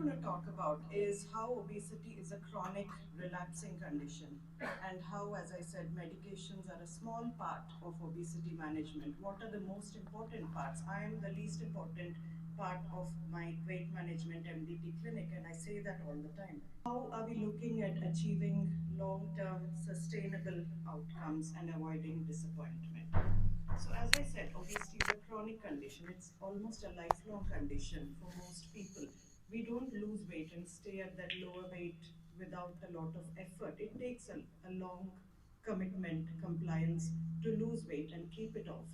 going to talk about is how obesity is a chronic relapsing condition and how, as I said, medications are a small part of obesity management. What are the most important parts? I am the least important part of my weight management MDT clinic, and I say that all the time. How are we looking at achieving long term sustainable outcomes and avoiding disappointment? So, as I said, obesity is a chronic condition. It's almost a lifelong condition for most people. We don't lose weight and stay at that lower weight without a lot of effort. It takes a long commitment, compliance to lose weight and keep it off.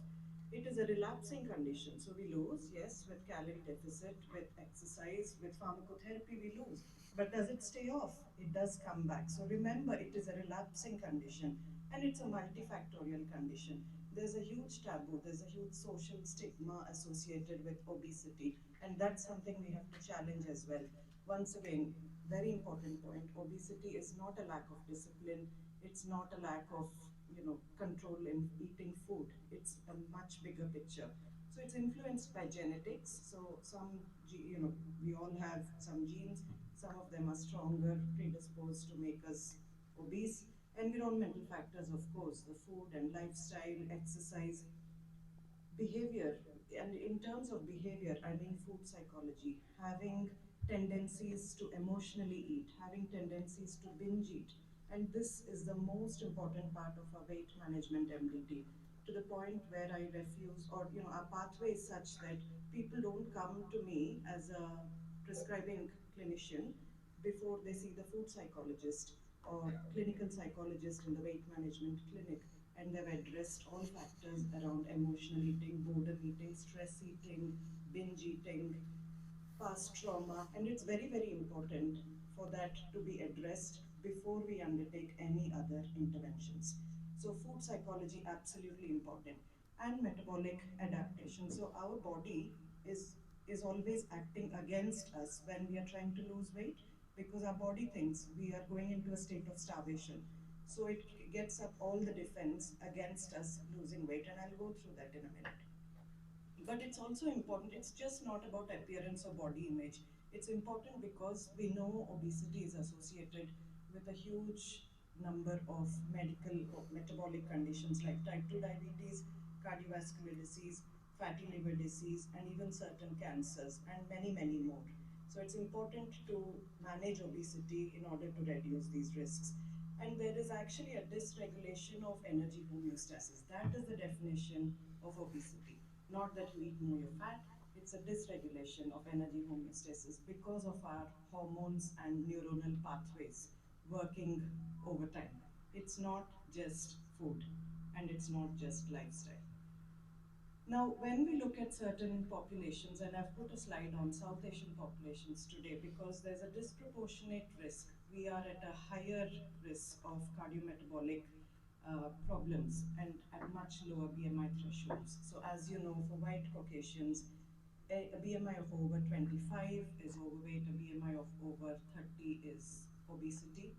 It is a relapsing condition. So we lose, yes, with calorie deficit, with exercise, with pharmacotherapy, we lose. But does it stay off? It does come back. So remember, it is a relapsing condition and it's a multifactorial condition. There's a huge taboo, there's a huge social stigma associated with obesity, and that's something we have to challenge as well. Once again, very important point, obesity is not a lack of discipline, it's not a lack of control in eating food. It's a much bigger picture. So it's influenced by genetics. So we all have some genes. Some of them are stronger, predisposed to make us obese. Environmental factors, of course, the food and lifestyle, exercise, behavior. And in terms of behavior, I mean food psychology, having tendencies to emotionally eat, having tendencies to binge eat. And this is the most important part of our weight management MDT, to the point where I refuse, or our pathway is such that people don't come to me as a prescribing clinician before they see the food psychologist or clinical psychologist in the weight management clinic, and they've addressed all factors around emotional eating, boredom eating, stress eating, binge eating, past trauma, and it's very, very important for that to be addressed before we undertake any other interventions. So, food psychology absolutely important, and metabolic adaptation. So, our body is always acting against us when we are trying to lose weight, because our body thinks we are going into a state of starvation. So it gets up all the defense against us losing weight, and I'll go through that in a minute. But it's also important, it's just not about appearance or body image. It's important because we know obesity is associated with a huge number of medical or metabolic conditions like type 2 diabetes, cardiovascular disease, fatty liver disease, and even certain cancers, and many, many more. So it's important to manage obesity in order to reduce these risks. And there is actually a dysregulation of energy homeostasis. That is the definition of obesity. Not that you eat more, you're fat. It's a dysregulation of energy homeostasis because of our hormones and neuronal pathways working over time. It's not just food and it's not just lifestyle. Now, when we look at certain populations, and I've put a slide on South Asian populations today because there's a disproportionate risk. We are at a higher risk of cardiometabolic problems and at much lower BMI thresholds. So, as you know, for white Caucasians, a BMI of over 25 is overweight, a BMI of over 30 is obesity.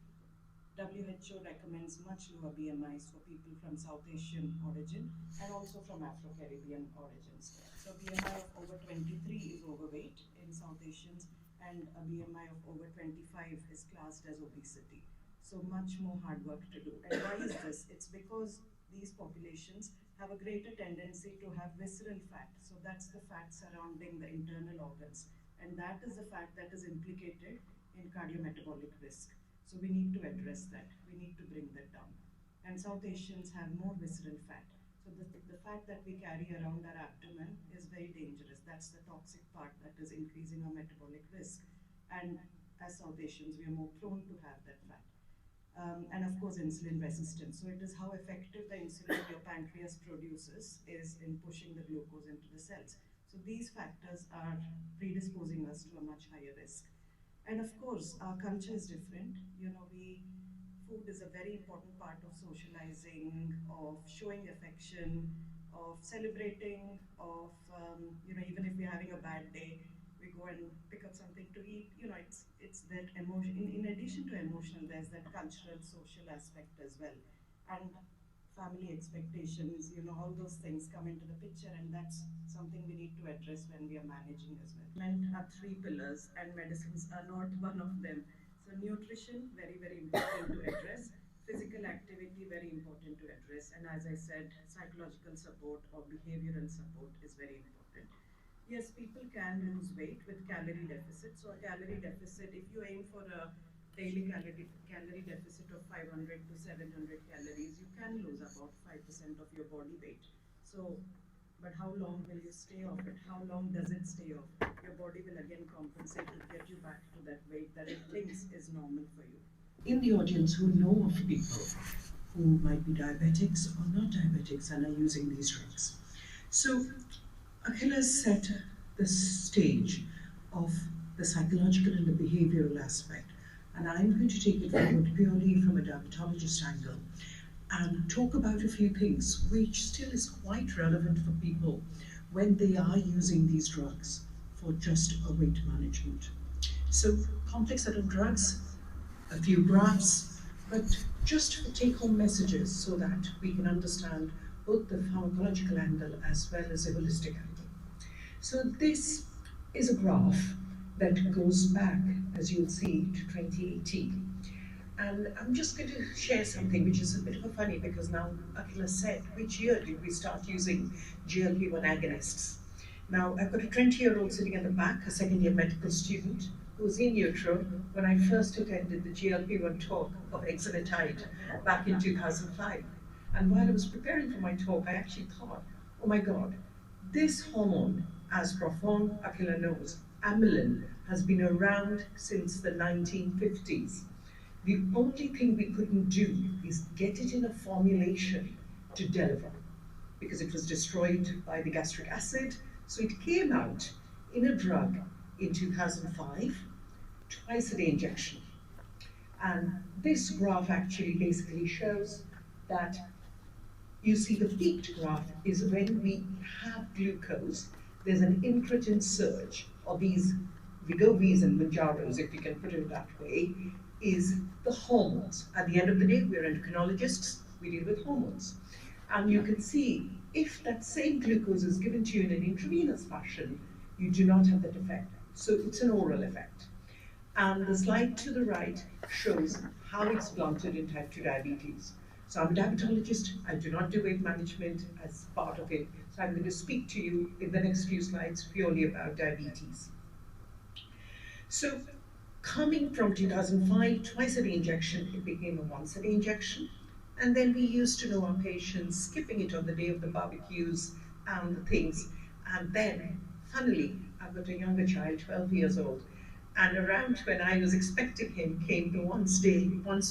WHO recommends much lower BMIs for people from South Asian origin and also from Afro-Caribbean origins. So BMI of over 23 is overweight in South Asians, and a BMI of over 25 is classed as obesity. So much more hard work to do. And why is this? It's because these populations have a greater tendency to have visceral fat. So that's the fat surrounding the internal organs. And that is the fat that is implicated in cardiometabolic risk. So we need to address that. We need to bring that down. And South Asians have more visceral fat. So the fat that we carry around our abdomen is very dangerous. That's the toxic part that is increasing our metabolic risk. And as South Asians, we are more prone to have that fat. And of course, insulin resistance. So it is how effective the insulin your pancreas produces is in pushing the glucose into the cells. So these factors are predisposing us to a much higher risk. And of course, our culture is different. Food is a very important part of socializing, of showing affection, of celebrating, of, even if we're having a bad day, we go and pick up something to eat. It's that emotion. In addition to emotional, there's that cultural, social aspect as well. And family expectations, all those things come into the picture, and that's something we need to address when we are managing as well. Men are three pillars, and medicines are not one of them. So, nutrition, very, very important to address. Physical activity, very important to address. And as I said, psychological support or behavioral support is very important. Yes, people can lose weight with calorie deficit. So, a calorie deficit, if you aim for a daily calorie deficit of 500 to 700 calories, you can lose about 5% of your body weight. So, but how long will you stay off it? How long does it stay off? Your body will again compensate to get you back to that weight that it thinks is normal for you. In the audience who know of people who might be diabetics or not diabetics and are using these drugs. So, Akhila set the stage of the psychological and the behavioral aspect, and I'm going to take it forward purely from a dermatologist angle and talk about a few things which still is quite relevant for people when they are using these drugs for just a weight management. So, complex set of drugs, a few graphs, but just for take-home messages so that we can understand both the pharmacological angle as well as a holistic angle. So this is a graph that goes back, as you'll see, to 2018. And I'm just going to share something which is a bit of a funny, because now Akhila said, which year did we start using GLP-1 agonists? Now, I've got a 20-year-old sitting at the back, a second-year medical student, who was in utero when I first attended the GLP-1 talk of exenatide back in 2005. And while I was preparing for my talk, I actually thought, oh my God, this hormone, as Prof. Akhila knows, amylin, has been around since the 1950s. The only thing we couldn't do is get it in a formulation to deliver, because it was destroyed by the gastric acid. So it came out in a drug in 2005, twice a day injection. And this graph actually basically shows that you see the peaked graph is when we have glucose, there's an incretin surge, or these Vigovis and Manjaros, if you can put it that way, is the hormones. At the end of the day, we're endocrinologists, we deal with hormones. And you can see, if that same glucose is given to you in an intravenous fashion, you do not have that effect. So it's an oral effect. And the slide to the right shows how it's blunted in type 2 diabetes. So I'm a diabetologist, I do not do weight management as part of it. So I'm going to speak to you in the next few slides purely about diabetes. So coming from 2005, twice a day injection, it became a once a day injection. And then we used to know our patients skipping it on the day of the barbecues and the things. And then, funnily, I've got a younger child, 12 years old. And around when I was expecting him came the once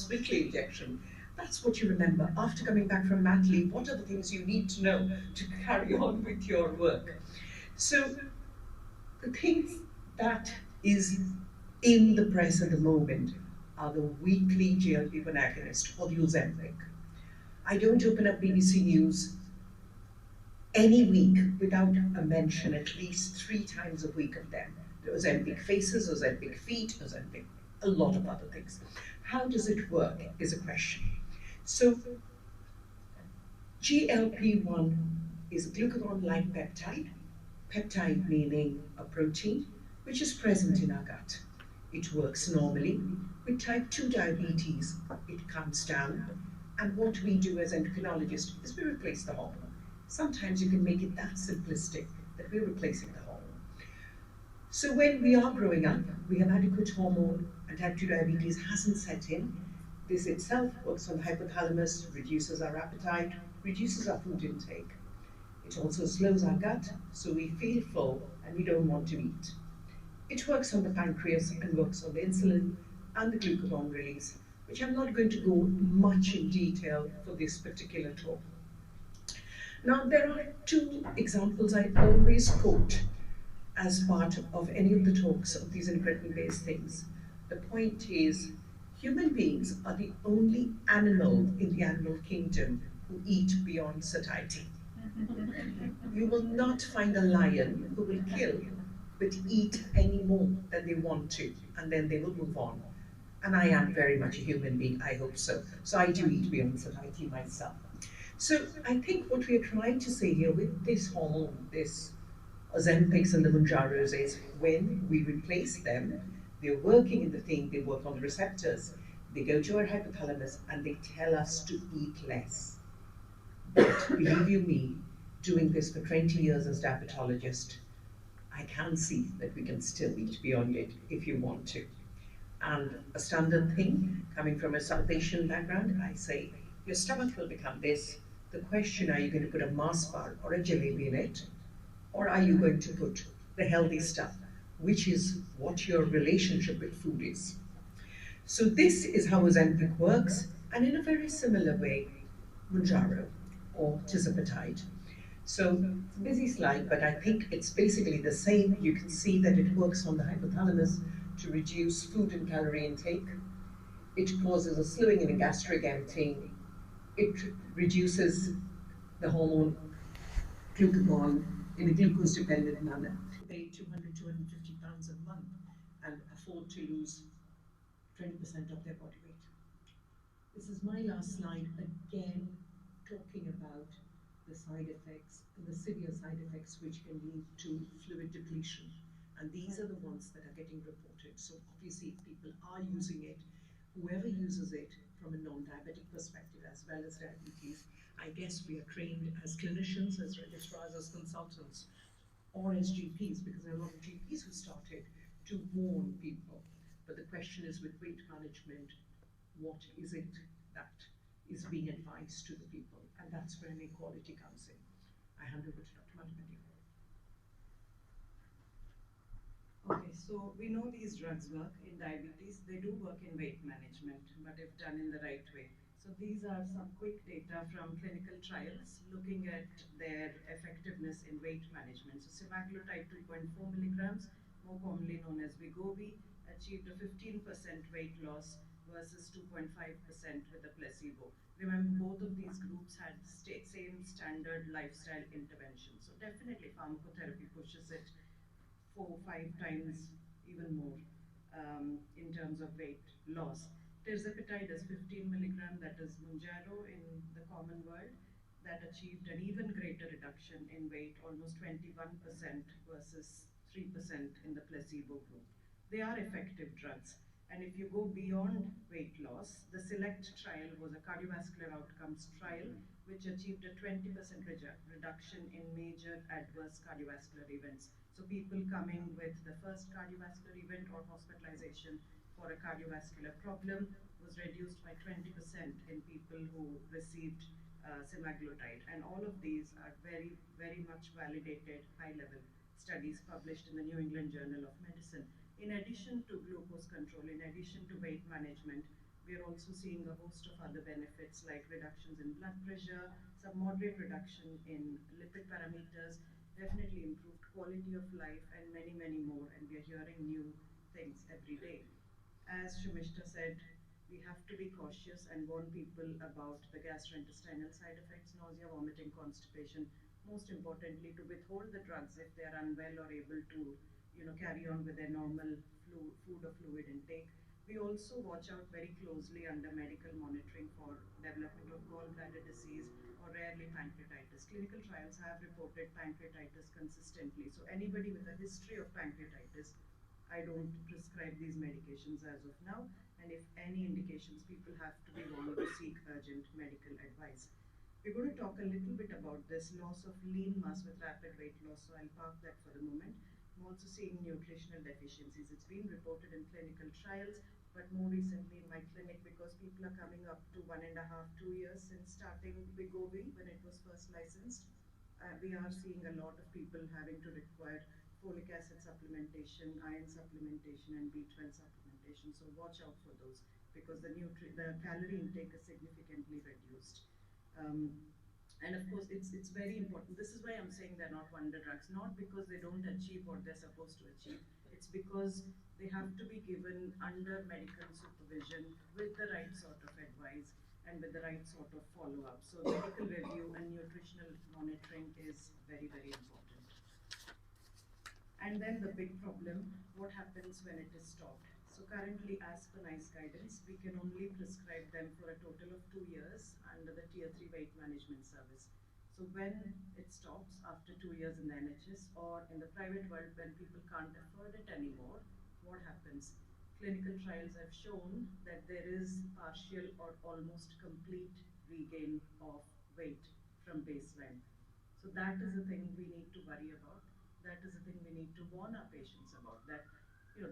weekly injection. That's what you remember. After coming back from mat leave, what are the things you need to know to carry on with your work? So the things that is in the press at the moment are the weekly GLP-1 agonist, or the Ozempic. I don't open up BBC News any week without a mention at least 3 times a week of them. The Ozempic faces, Ozempic feet, Ozempic, a lot of other things. How does it work is a question. So GLP-1 is a glucagon-like peptide meaning a protein, which is present in our gut. It works normally. With type 2 diabetes, it comes down, and what we do as endocrinologists is we replace the hormone. Sometimes you can make it that simplistic that we're replacing the hormone. So when we are growing up, we have adequate hormone, and type 2 diabetes hasn't set in. This itself works on the hypothalamus, reduces our appetite, reduces our food intake. It also slows our gut, so we feel full and we don't want to eat. It works on the pancreas and works on the insulin and the glucagon release, which I'm not going to go much in detail for this particular talk. Now, there are 2 examples I always quote as part of any of the talks of these incretin-based things. The point is, human beings are the only animal in the animal kingdom who eat beyond satiety. You will not find a lion who will kill but eat any more than they want to, and then they will move on. And I am very much a human being, I hope so. So I do eat beyond satiety myself. So I think what we are trying to say here with this hormone, this Ozempics and the Mounjaros is when we replace them, they're working in the thing, they work on the receptors. They go to our hypothalamus and they tell us to eat less. But believe you me, doing this for 20 years as diabetologist, I can see that we can still eat beyond it if you want to. And a standard thing, coming from a South Asian background, I say, your stomach will become this. The question, are you going to put a Mars bar or a jalebi in it? Or are you going to put the healthy stuff, which is what your relationship with food is? So this is how Ozempic works, and in a very similar way, Mounjaro or tirzepatide. So it's a busy slide, but I think it's basically the same. You can see that it works on the hypothalamus to reduce food and calorie intake. It causes a slowing in a gastric emptying. It reduces the hormone glucagon in a glucose dependent manner. Pay 200, 250 pounds a month and afford to lose 20% of their body weight. This is my last slide, again talking about the side effects, the severe side effects which can lead to fluid depletion. And these are the ones that are getting reported. So obviously, if people are using it, whoever uses it from a non-diabetic perspective as well as diabetes, I guess we are trained as clinicians, as registrars, as consultants, or as GPs, because there are a lot of GPs who started to warn people. But the question is with weight management, what is it that is being advised to the people? And that's where inequality comes in. I hand over to Dr. Mellipedhi. Okay, so we know these drugs work in diabetes. They do work in weight management, but if done in the right way. So these are some quick data from clinical trials looking at their effectiveness in weight management. So semaglutide 2.4 milligrams, more commonly known as Wegovy, achieved a 15% weight loss versus 2.5% with a placebo. Remember, both of these groups had same standard lifestyle intervention. So definitely pharmacotherapy pushes it 4 5 times even more in terms of weight loss. Tirzepatide is 15 milligram, that is Mounjaro in the common world, that achieved an even greater reduction in weight, almost 21% versus 3% in the placebo group. They are effective drugs. And if you go beyond weight loss, the SELECT trial was a cardiovascular outcomes trial which achieved a 20% reduction in major adverse cardiovascular events. So people coming with the first cardiovascular event or hospitalization for a cardiovascular problem was reduced by 20% in people who received semaglutide. And all of these are very, very much validated high-level studies published in the New England Journal of Medicine. In addition to glucose control, in addition to weight management, we are also seeing a host of other benefits like reductions in blood pressure, some moderate reduction in lipid parameters, definitely improved quality of life, and many, many more. And we are hearing new things every day. As Sharmistha said, we have to be cautious and warn people about the gastrointestinal side effects, nausea, vomiting, constipation. Most importantly, to withhold the drugs if they are unwell or able to, carry on with their normal food or fluid intake. We also watch out very closely under medical monitoring for development of gallbladder disease or rarely pancreatitis. Clinical trials have reported pancreatitis consistently. So anybody with a history of pancreatitis, I don't prescribe these medications as of now. And if any indications, people have to be warned to seek urgent medical advice. We're going to talk a little bit about this loss of lean mass with rapid weight loss, so I'll park that for the moment. I'm also seeing nutritional deficiencies. It's been reported in clinical trials, but more recently in my clinic, because people are coming up to 1.5, 2 years since starting Wegovy when it was first licensed. We are seeing a lot of people having to require folic acid supplementation, iron supplementation, and B12 supplementation. So watch out for those because the calorie intake is significantly reduced. Um, and of course, it's very important. This is why I'm saying they're not wonder drugs, not because they don't achieve what they're supposed to achieve. It's because they have to be given under medical supervision with the right sort of advice and with the right sort of follow up. So, medical review and nutritional monitoring is very, very important. And then the big problem, what happens when it is stopped? So currently, as per NICE guidance, we can only prescribe them for a total of 2 years under the Tier 3 weight management service. So when it stops after 2 years in the NHS or in the private world when people can't afford it anymore, what happens? Clinical trials have shown that there is partial or almost complete regain of weight from baseline. So that is the thing we need to worry about. That is the thing we need to warn our patients about. That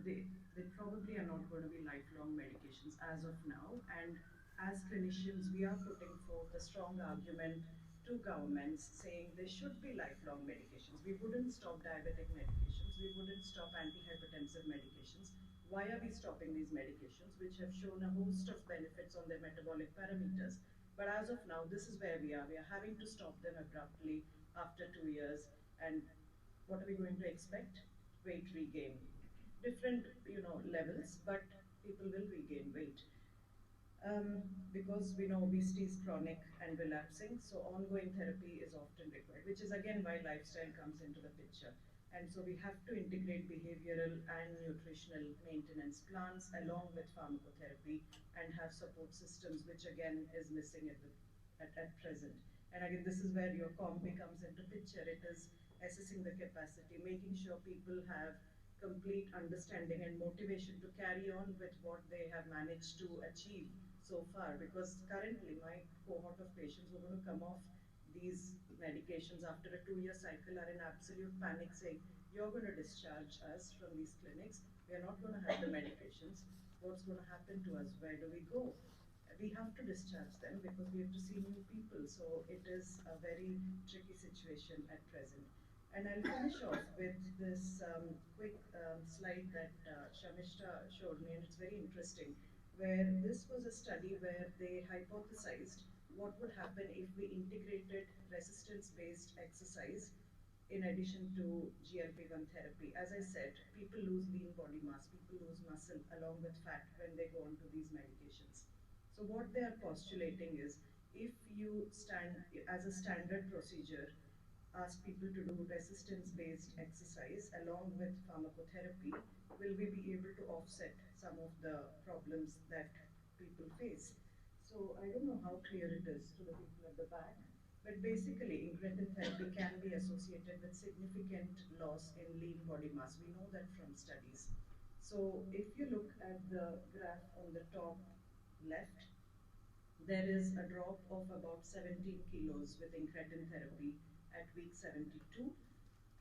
they probably are not going to be lifelong medications as of now. And as clinicians, we are putting forth a strong argument to governments saying they should be lifelong medications. We wouldn't stop diabetic medications. We wouldn't stop antihypertensive medications. Why are we stopping these medications, which have shown a host of benefits on their metabolic parameters? But as of now, this is where we are. We are having to stop them abruptly after 2 years. And what are we going to expect? Weight regain. Different, levels, but people will regain weight. Because we know obesity is chronic and relapsing, so ongoing therapy is often required, which is again why lifestyle comes into the picture. And so we have to integrate behavioral and nutritional maintenance plans along with pharmacotherapy and have support systems, which again is missing at present. And again, this is where your comp comes into picture. It is assessing the capacity, making sure people have complete understanding and motivation to carry on with what they have managed to achieve so far. Because currently, my cohort of patients who are going to come off these medications after a 2 year cycle are in absolute panic, saying, "You're going to discharge us from these clinics. We are not going to have the medications. What's going to happen to us? Where do we go?" We have to discharge them because we have to see new people. So it is a very tricky situation at present. And I'll finish off with this quick slide that Sharmistha showed me, and it's very interesting, where this was a study where they hypothesized what would happen if we integrated resistance-based exercise in addition to GLP-1 therapy. As I said, people lose lean body mass, people lose muscle along with fat when they go onto these medications. So what they are postulating is if you stand as a standard procedure, ask people to do resistance-based exercise along with pharmacotherapy, will we be able to offset some of the problems that people face? So I don't know how clear it is to the people at the back, but basically incretin therapy can be associated with significant loss in lean body mass. We know that from studies. So if you look at the graph on the top left, there is a drop of about 17 kilos with incretin therapy at week 72,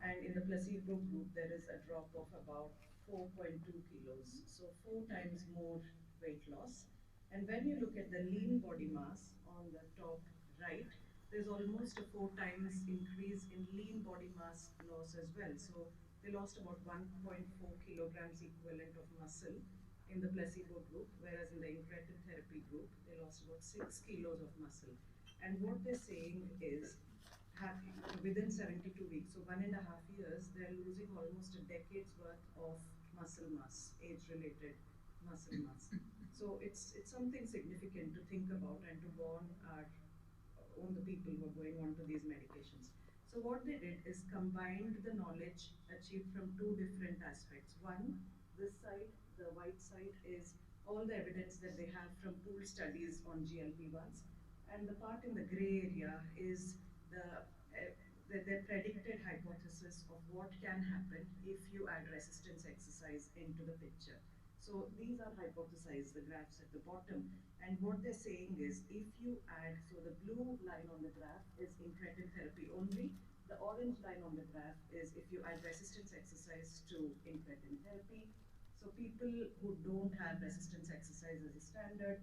and in the placebo group there is a drop of about 4.2 kilos, so 4 times more weight loss. And when you look at the lean body mass on the top right, there's almost a 4 times increase in lean body mass loss as well. So they lost about 1.4 kilograms equivalent of muscle in the placebo group, whereas in the incretin therapy group, they lost about 6 kilos of muscle. And what they're saying is, within 72 weeks, so 1.5 years, they're losing almost a decade's worth of muscle mass, age-related muscle mass. So it's something significant to think about and to warn on the people who are going on to these medications. So what they did is combined the knowledge achieved from two different aspects. One, this side, the white side, is all the evidence that they have from pooled studies on GLP-1s, and the part in the gray area is the predicted hypothesis of what can happen if you add resistance exercise into the picture. So these are hypothesized, the graphs at the bottom. And what they're saying is if you add, so the blue line on the graph is incretin therapy only. The orange line on the graph is if you add resistance exercise to incretin therapy. So people who don't have resistance exercise as a standard,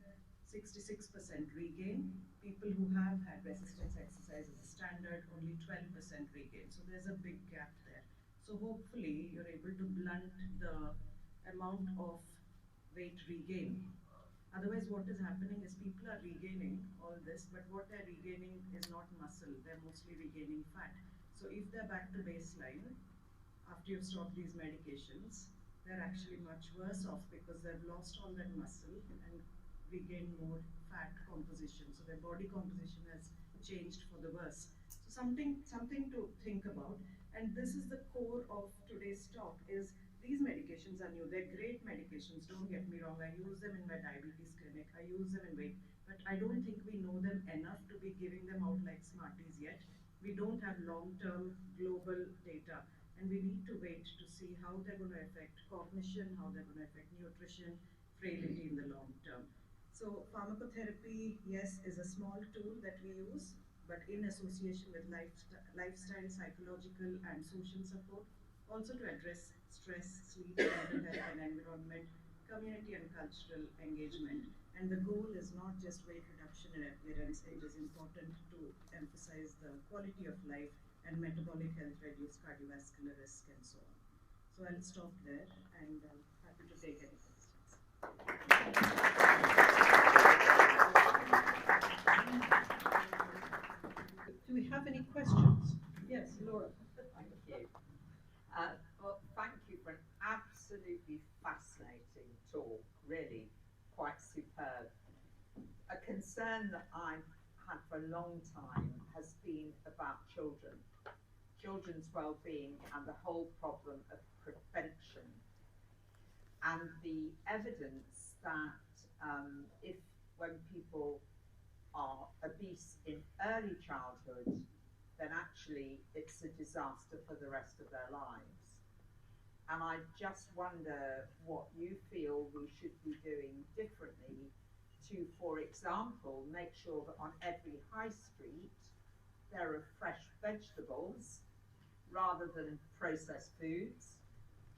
66% regain. People who have had resistance exercise as a standard, only 12% regain. So there's a big gap there. So hopefully you're able to blunt the amount of weight regain. Otherwise, what is happening is people are regaining all this, but what they're regaining is not muscle, they're mostly regaining fat. So if they're back to baseline, after you've stopped these medications, they're actually much worse off because they've lost all that muscle and regained more fat composition. So their body composition has changed for the worse. So something to think about. And this is the core of today's talk: is these medications are new. They're great medications, don't get me wrong. I use them in my diabetes clinic, I use them in weight, but I don't think we know them enough to be giving them out like Smarties yet. We don't have long term global data, and we need to wait to see how they're going to affect cognition, how they're going to affect nutrition, frailty in the long term. So, pharmacotherapy, yes, is a small tool that we use, but in association with lifestyle, psychological, and social support, also to address stress, sleep, mental health, and environment, community and cultural engagement. And the goal is not just weight reduction and appearance, it is important to emphasize the quality of life and metabolic health, reduce cardiovascular risk, and so on. So I'll stop there, and I'm happy to take any questions. Do we have any questions? Yes, Laura. Thank you. Well, thank you for an absolutely fascinating talk, really quite superb. A concern that I've had for a long time has been about children, children's well-being and the whole problem of prevention, and the evidence that if when people are obese in early childhood, then actually it's a disaster for the rest of their lives. And I just wonder what you feel we should be doing differently to, for example, make sure that on every high street there are fresh vegetables rather than processed foods.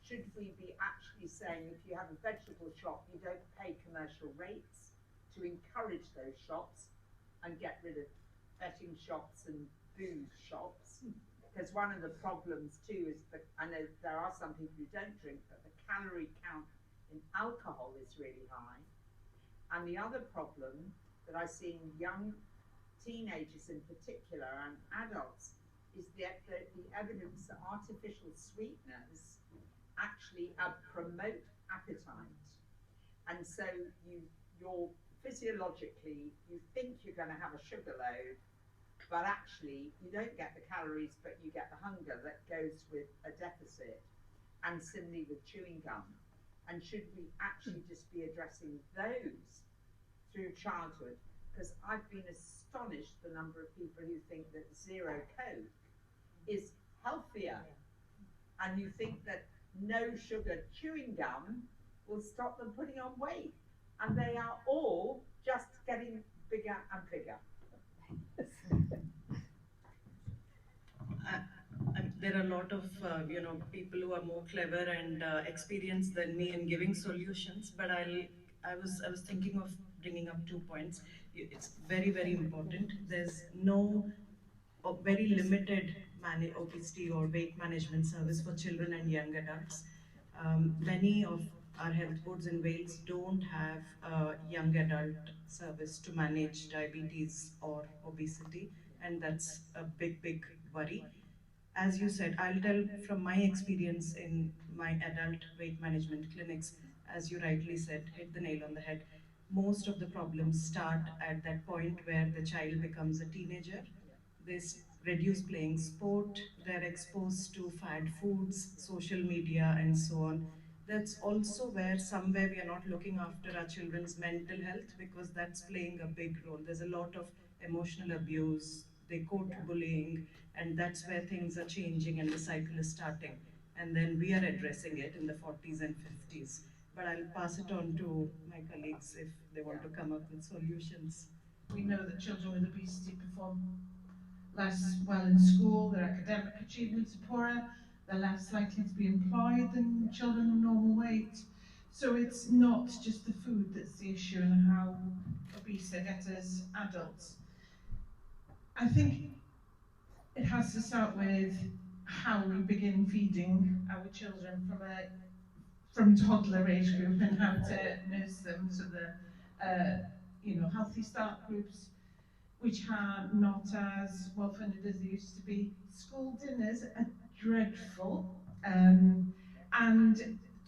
Should we be actually saying if you have a vegetable shop, you don't pay commercial rates to encourage those shops and get rid of betting shops and booze shops? Because one of the problems too is that I know there are some people who don't drink, but the calorie count in alcohol is really high. And the other problem that I see in young teenagers in particular and adults is the evidence that artificial sweeteners actually promote appetite. And so you're physiologically, you think you're going to have a sugar load, but actually you don't get the calories, but you get the hunger that goes with a deficit. And similarly with chewing gum. And should we actually just be addressing those through childhood? Because I've been astonished the number of people who think that zero Coke is healthier. And you think that no sugar chewing gum will stop them putting on weight. And they are all just getting bigger and bigger. There are a lot of people who are more clever and experienced than me in giving solutions. But I was thinking of bringing up 2 points. It's very important. There's no very limited obesity or weight management service for children and young adults. Many of our health boards in Wales don't have a young adult service to manage diabetes or obesity, and that's a big worry. As you said, I'll tell from my experience in my adult weight management clinics, as you rightly said, hit the nail on the head. Most of the problems start at that point where the child becomes a teenager. They reduce playing sport, they're exposed to fad foods, social media, and so on. That's also where somewhere we are not looking after our children's mental health, because that's playing a big role. There's a lot of emotional abuse, they quote bullying, and that's where things are changing and the cycle is starting. And then we are addressing it in the 40s and 50s. But I'll pass it on to my colleagues if they want to come up with solutions. We know that children with obesity perform less well in school, their academic achievements are poorer, they're less likely to be employed than children of normal weight. So it's not just the food that's the issue and how obese they get as adults. I think it has to start with how we begin feeding our children from toddler age group and how to nurse them to the healthy start groups, which are not as well funded as they used to be. School dinners are dreadful. And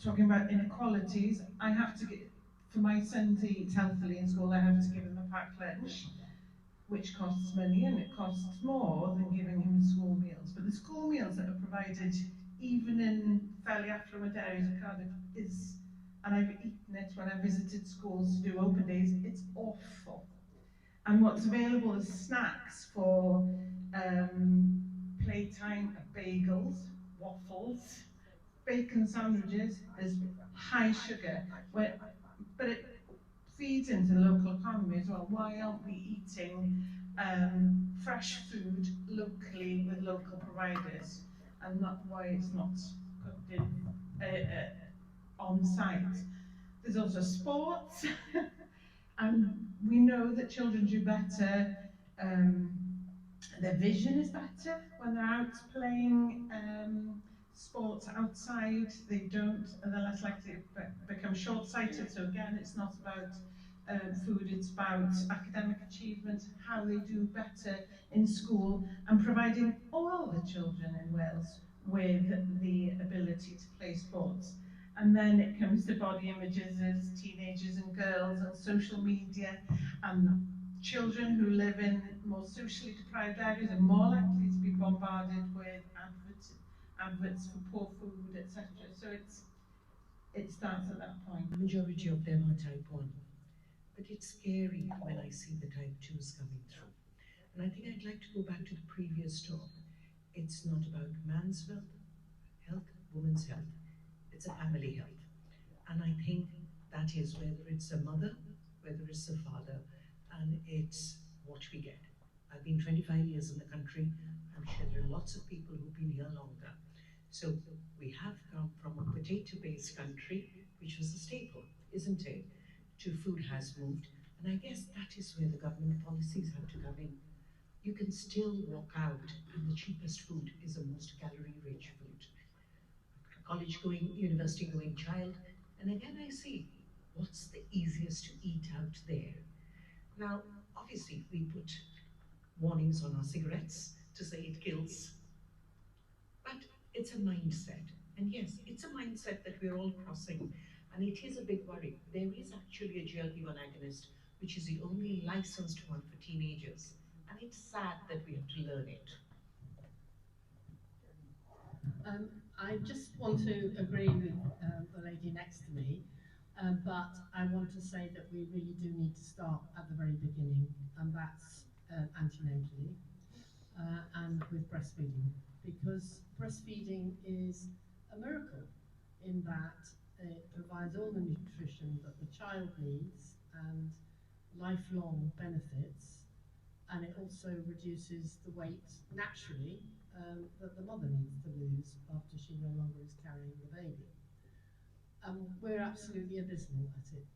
talking about inequalities, I have to get, for my son to eat healthily in school, I have to give him a packed lunch, which costs money and it costs more than giving him school meals. But the school meals that are provided even in fairly affluent areas of Cardiff, is, and I've eaten it when I visited schools to do open days, it's awful. And what's available as snacks for playtime are bagels, waffles, bacon sandwiches, is high sugar, but it feeds into the local economy as well. Why aren't we eating fresh food locally with local providers, and not why it's not cooked in on site? There's also sports, and we know that children do better. Um, their vision is better when they're out playing sports outside. They're less likely to become short-sighted. So again, it's not about food, it's about academic achievement, how they do better in school, and providing all the children in Wales with the ability to play sports. And then it comes to body images as teenagers and girls and social media, and children who live in more socially deprived areas are more likely to be bombarded with adverts for poor food, etc. So it starts at that point. The majority of them are type 1. But it's scary when I see the type 2s coming through. And I think I'd like to go back to the previous talk. It's not about man's health, woman's health. It's a family health. And I think that is whether it's a mother, whether it's a father, and it's what we get. I've been 25 years in the country. I'm sure there are lots of people who've been here longer. So we have come from a potato-based country, which was a staple, isn't it, to food has moved. And I guess that is where the government policies have to come in. You can still walk out, and the cheapest food is the most calorie-rich food. College-going, university-going child, and again I see what's the easiest to eat out there. Now, obviously, we put warnings on our cigarettes to say it kills, but it's a mindset. And yes, it's a mindset that we're all crossing, and it is a big worry. There is actually a GLP-1 agonist, which is the only licensed one for teenagers, and it's sad that we have to learn it. I just want to agree with the lady next to me, but I want to say that we really do need to start at the very beginning, and that's antenatally and with breastfeeding, because breastfeeding is a miracle in that it provides all the nutrition that the child needs and lifelong benefits, and it also reduces the weight naturally that the mother needs to lose after she no longer is carrying the baby. We're absolutely abysmal at it.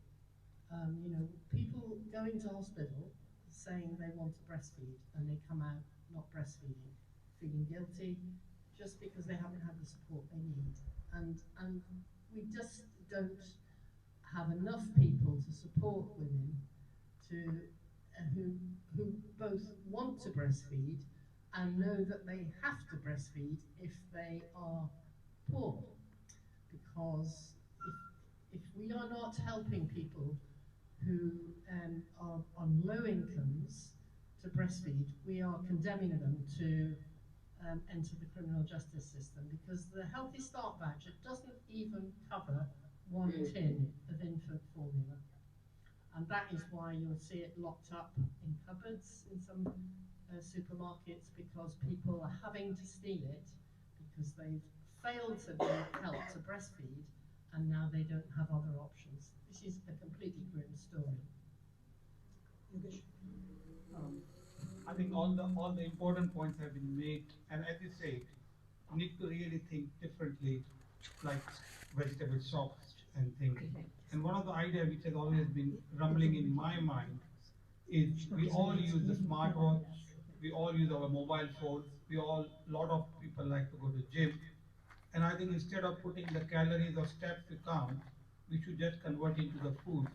You know, people go into hospital saying they want to breastfeed and they come out not breastfeeding, feeling guilty just because they haven't had the support they need. And we just don't have enough people to support women to who both want to breastfeed and know that they have to breastfeed if they are poor. Because if we are not helping people who are on low incomes to breastfeed, we are condemning them to enter the criminal justice system, because the Healthy Start voucher doesn't even cover one tin of infant formula. And that is why you'll see it locked up in cupboards in some supermarkets, because people are having to steal it because they've failed to be helped to breastfeed and now they don't have other options. This is a completely grim story. I think all the important points have been made, and as you say, you need to really think differently, like vegetable shops and things. And one of the ideas which has always been rumbling in my mind is we all use the smartwatch, we all use our mobile phones, lot of people like to go to gym. And I think instead of putting the calories or steps to count, we should just convert into the food.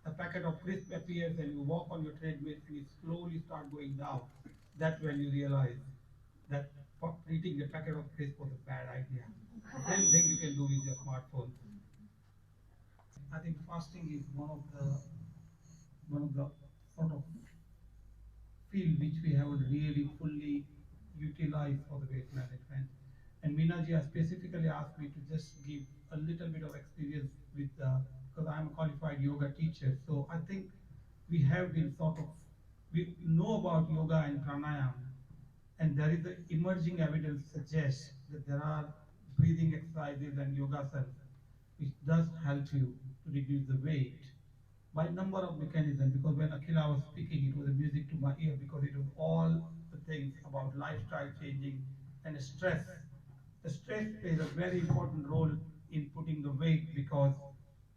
A packet of crisp appears and you walk on your treadmill and you slowly start going down. That's when you realize that eating a packet of crisp was a bad idea. Same thing you can do with your smartphone. I think fasting is one of the sort of field which we haven't really fully utilized for the weight management. And Minaji has specifically asked me to just give a little bit of experience with, because I'm a qualified yoga teacher. So I think we have been sort of, we know about yoga and pranayama, and there is the emerging evidence suggests that there are breathing exercises and yogasanas which does help you to reduce the weight by number of mechanisms. Because when Akhila was speaking, it was a music to my ear because it was all the things about lifestyle changing and stress. The stress plays a very important role in putting the weight because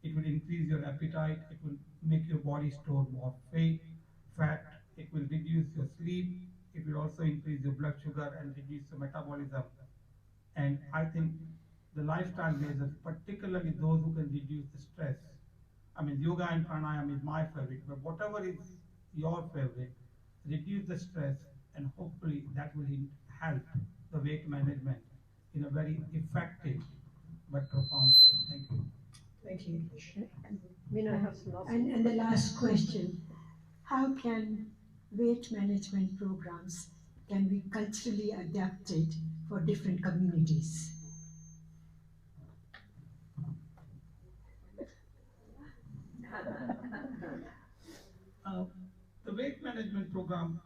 it will increase your appetite, it will make your body store more fat, it will reduce your sleep, it will also increase your blood sugar and reduce your metabolism. And I think the lifestyle measures, particularly those who can reduce the stress. I mean, yoga and pranayama is my favorite, but whatever is your favorite, reduce the stress, and hopefully that will help the weight management in a very effective but profound way. Thank you. Thank you. Mina has lots And the last question, how can weight management programs can be culturally adapted for different communities? Uh, the weight management program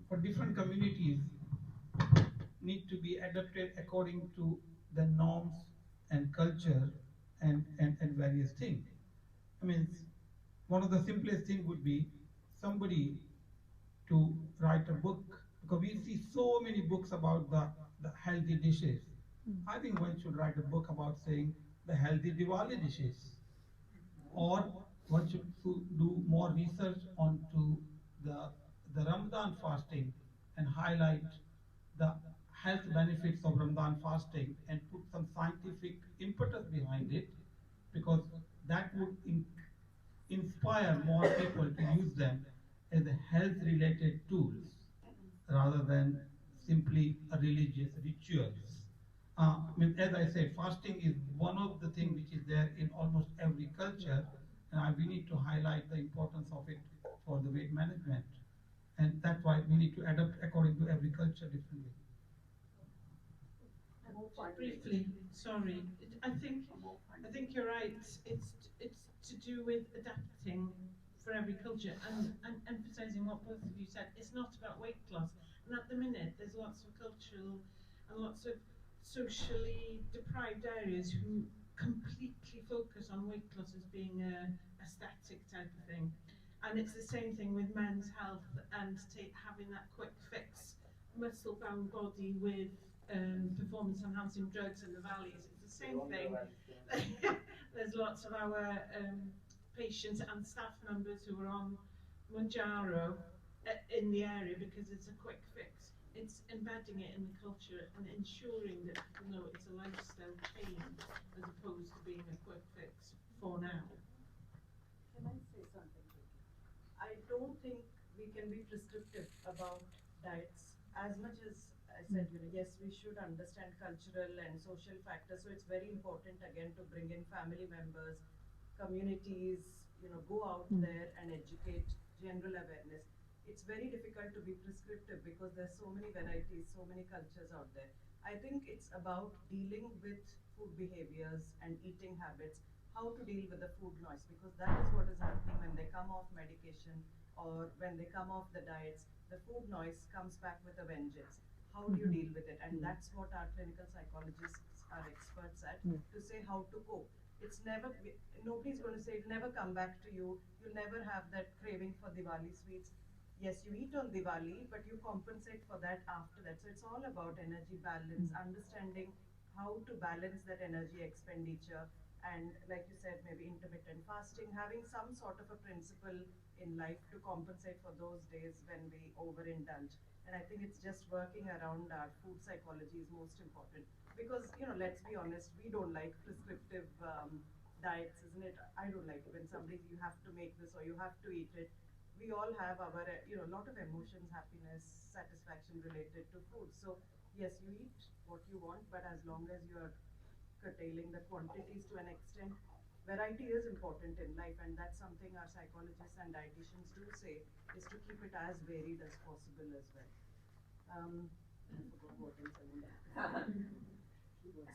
for different communities need to be adapted according to the norms and culture and various things. I mean, one of the simplest thing would be somebody to write a book because we see so many books about the healthy dishes. I think one should write a book about saying the healthy Diwali dishes, or one should do more research onto the the Ramadan fasting and highlight the health benefits of Ramadan fasting and put some scientific impetus behind it because that would inspire more people to use them as a health related tools rather than simply a religious rituals. I mean, as I say, fasting is one of the things which is there in almost every culture, and we need to highlight the importance of it for the weight management, and that's why we need to adapt according to every culture differently. Briefly, sorry, I think you're right. It's to do with adapting for every culture and emphasising what both of you said. It's not about weight loss, and at the minute there's lots of cultural and lots of socially deprived areas who completely focus on weight loss as being a static type of thing. And it's the same thing with men's health and having that quick fix muscle bound body with performance enhancing drugs in the valleys. It's the same thing. There's lots of our patients and staff members who are on Manjaro in the area because it's a quick fix. It's embedding it in the culture and ensuring that people know it's a lifestyle change as opposed to being a quick fix for now. Can I say something quickly? I don't think we can be prescriptive about diets as much as I said, yes, we should understand cultural and social factors. So it's very important again to bring in family members, communities, go out there and educate general awareness. It's very difficult to be prescriptive because there's so many varieties, so many cultures out there. I think it's about dealing with food behaviors and eating habits, how to deal with the food noise, because that is what is happening when they come off medication or when they come off the diets. The food noise comes back with a vengeance. How do you deal with it? And that's what our clinical psychologists are experts at, to say how to cope. It's never, nobody's going to say it'll never come back to you. You'll never have that craving for Diwali sweets. Yes, you eat on Diwali, but you compensate for that after that. So it's all about energy balance, understanding how to balance that energy expenditure. And like you said, maybe intermittent fasting, having some sort of a principle in life to compensate for those days when we overindulge. And I think it's just working around our food psychology is most important because let's be honest, we don't like prescriptive diets, isn't it? I don't like it when somebody, you have to make this or you have to eat it. We all have our a lot of emotions, happiness, satisfaction related to food. So yes, you eat what you want, but as long as you're curtailing the quantities to an extent, variety is important in life, and that's something our psychologists and dietitians do say, is to keep it as varied as possible as well. forgot what else I wanted.